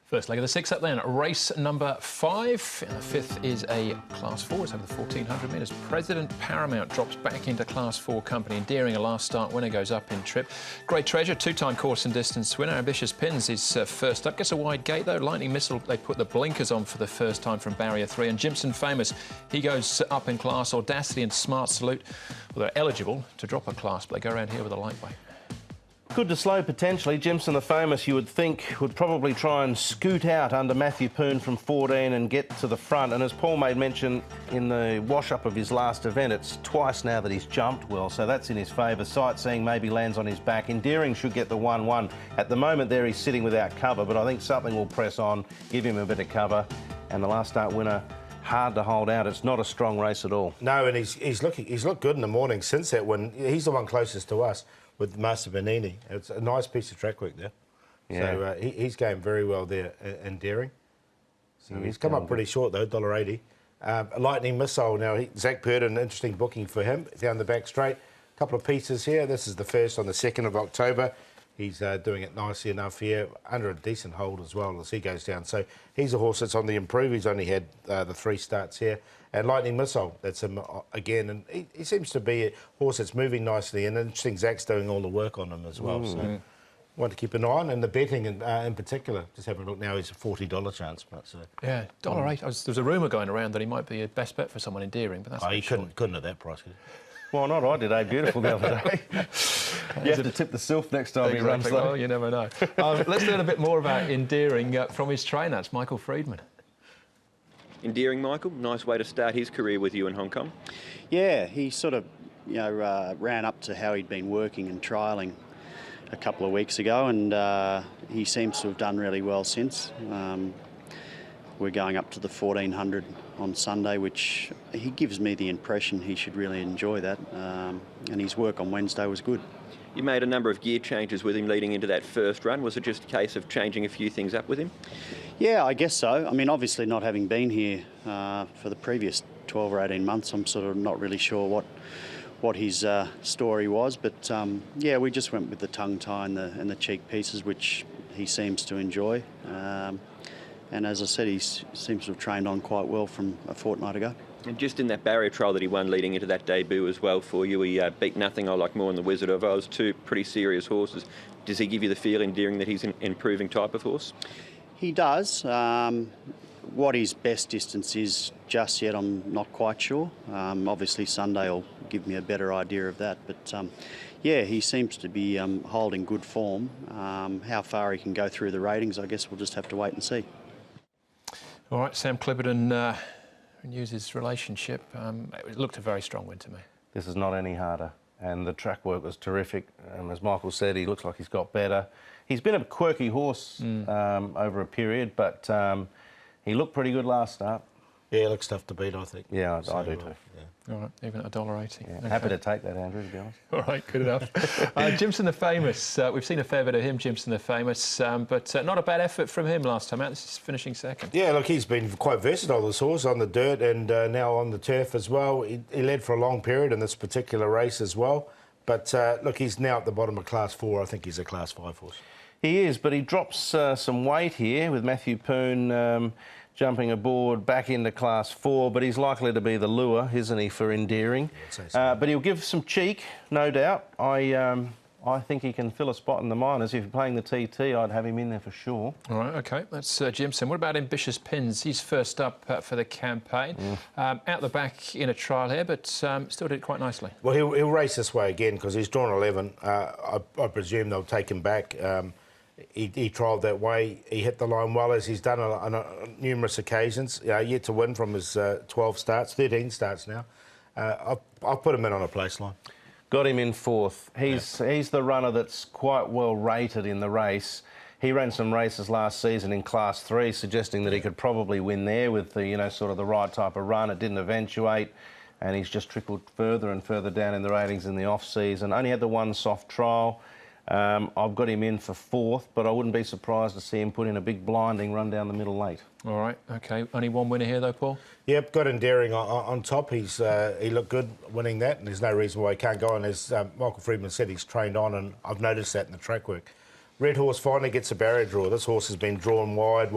First leg of the six up then, race number 5. And the fifth is a Class 4. It's over the 1,400 metres. President Paramount drops back into Class 4 company. Endearing, a last start winner, goes up in trip. Great Treasure, two-time course and distance winner. Ambitious Pins is first up. Gets a wide gate though. Lightning Missile, they put the blinkers on for the first time from barrier 3. And Jimson Famous, he goes up in class. Audacity and Smart Salute, well, they're eligible to drop a class, but they go around here with a lightweight. Good to slow potentially. Jimson the Famous, you would think, would probably try and scoot out under Matthew Poon from 14 and get to the front. And as Paul made mention in the wash-up of his last event, it's twice now that he's jumped well, so that's in his favour. Sightseeing maybe lands on his back. Endearing should get the 1-1. At the moment there he's sitting without cover, but I think something will press on, give him a bit of cover. And the last start winner, hard to hold out. It's not a strong race at all. No, and he's looked good in the morning since that win. He's the one closest to us with Master Benini. It's a nice piece of track work there. Yeah. So he's going very well there, Endearing. So he's come up pretty short though, $1.80. Lightning Missile now. Zach Purden, an interesting booking for him down the back straight. A couple of pieces here. This is the first on the 2nd of October. He's doing it nicely enough here, under a decent hold as well as he goes down. So he's a horse that's on the improve. He's only had the 3 starts here. And Lightning Missile, that's him again. And he seems to be a horse that's moving nicely. And interesting, Zach's doing all the work on him as well. So want to keep an eye on. And the betting in particular, just having a look now, he's a $40 chance. But, yeah, $1.08. There's a rumour going around that he might be a best bet for someone Endearing, but that's he couldn't at that price, could he? Why not? I did A Beautiful the other day. You have to tip the Sylph next time he runs though. Well, you never know. Let's learn a bit more about Endearing from his trainer. It's Michael Friedman. Endearing, Michael, nice way to start his career with you in Hong Kong. Yeah, he sort of, ran up to how he'd been working and trialling a couple of weeks ago, and he seems to have done really well since. We're going up to the 1,400 on Sunday, which he gives me the impression he should really enjoy that, and his work on Wednesday was good. You made a number of gear changes with him leading into that first run. Was it just a case of changing a few things up with him? Yeah, I guess so. I mean, obviously not having been here for the previous 12 or 18 months, I'm sort of not really sure what his story was, but yeah, we just went with the tongue tie and the cheek pieces, which he seems to enjoy. And as I said, he seems to have trained on quite well from a fortnight ago. And just in that barrier trial that he won leading into that debut as well for you, he beat Nothing I Like More and the Wizard of Oz, 2 pretty serious horses. Does he give you the feeling, Endearing, that he's an improving type of horse? He does. What his best distance is just yet, I'm not quite sure. Obviously Sunday will give me a better idea of that, but yeah, he seems to be holding good form. How far he can go through the ratings, I guess we'll just have to wait and see. All right, Sam Clipperton renews his relationship. It looked a very strong win to me. This is not any harder, and the track work was terrific. As Michael said, he looks like he's got better. He's been a quirky horse over a period, but he looked pretty good last start. Yeah, he looks tough to beat, I think. Yeah, I do too. Yeah. All right, even at $1.80. Yeah, Okay. happy to take that, Andrew, to be honest. All right, good enough. Jimson the Famous. We've seen a fair bit of him, Jimson the Famous, but not a bad effort from him last time out. This is finishing second. Yeah, look, he's been quite versatile, this horse, on the dirt and now on the turf as well. He led for a long period in this particular race as well. But look, he's now at the bottom of Class 4. I think he's a Class 5 horse. He is, but he drops some weight here with Matthew Poon jumping aboard back into Class 4, but he's likely to be the lure, isn't he, for Endearing? Yeah, but he'll give some cheek, no doubt. I think he can fill a spot in the minors. If you're playing the TT, I'd have him in there for sure. All right, OK, that's Jimson. What about Ambitious Pins? He's first up for the campaign. Out the back in a trial here, but still did quite nicely. Well, he'll race this way again because he's drawn 11. I presume they'll take him back. He trialled that way. He hit the line well, as he's done on numerous occasions. Yet to win from his 12 starts, 13 starts now. I've put him in on a place line. Got him in 4th. He's the runner that's quite well rated in the race. He ran some races last season in Class 3, suggesting that he could probably win there with the, sort of the right type of run. It didn't eventuate, and he's just trickled further and further down in the ratings in the off-season. Only had the one soft trial. I've got him in for 4th, but I wouldn't be surprised to see him put in a big blinding run down the middle late. All right, OK. Only one winner here, though, Paul? Yep, got Endearing on top. He looked good winning that, and there's no reason why he can't go on. As Michael Friedman said, he's trained on, and I've noticed that in the track work. Red horse finally gets a barrier draw. This horse has been drawn wide.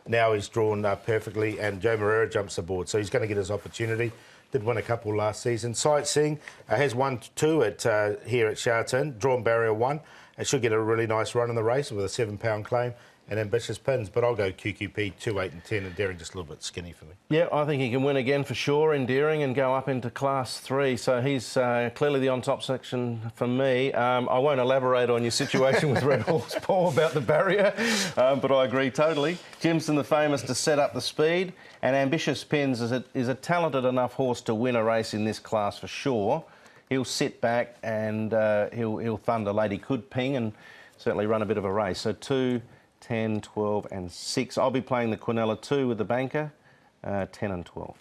Now he's drawn perfectly, and Joe Moreira jumps aboard, so he's going to get his opportunity. Did win a couple last season. Sightseeing has won 2 at here at Sharton, drawn barrier 1. It should get a really nice run in the race with a £7 claim and ambitious pins, but I'll go QQP 2, 8 and 10, and Daring just a little bit skinny for me. Yeah, I think he can win again for sure in Deering and go up into Class 3. So he's clearly the on-top section for me. I won't elaborate on your situation with Red Horse, Paul, about the barrier, but I agree totally. Jimson the Famous to set up the speed, and Ambitious Pins is a talented enough horse to win a race in this class for sure. He'll sit back and he'll thunder Lady Could Ping and certainly run a bit of a race. So 2, 10, 12 and 6. I'll be playing the Quinella 2 with the banker, 10 and 12.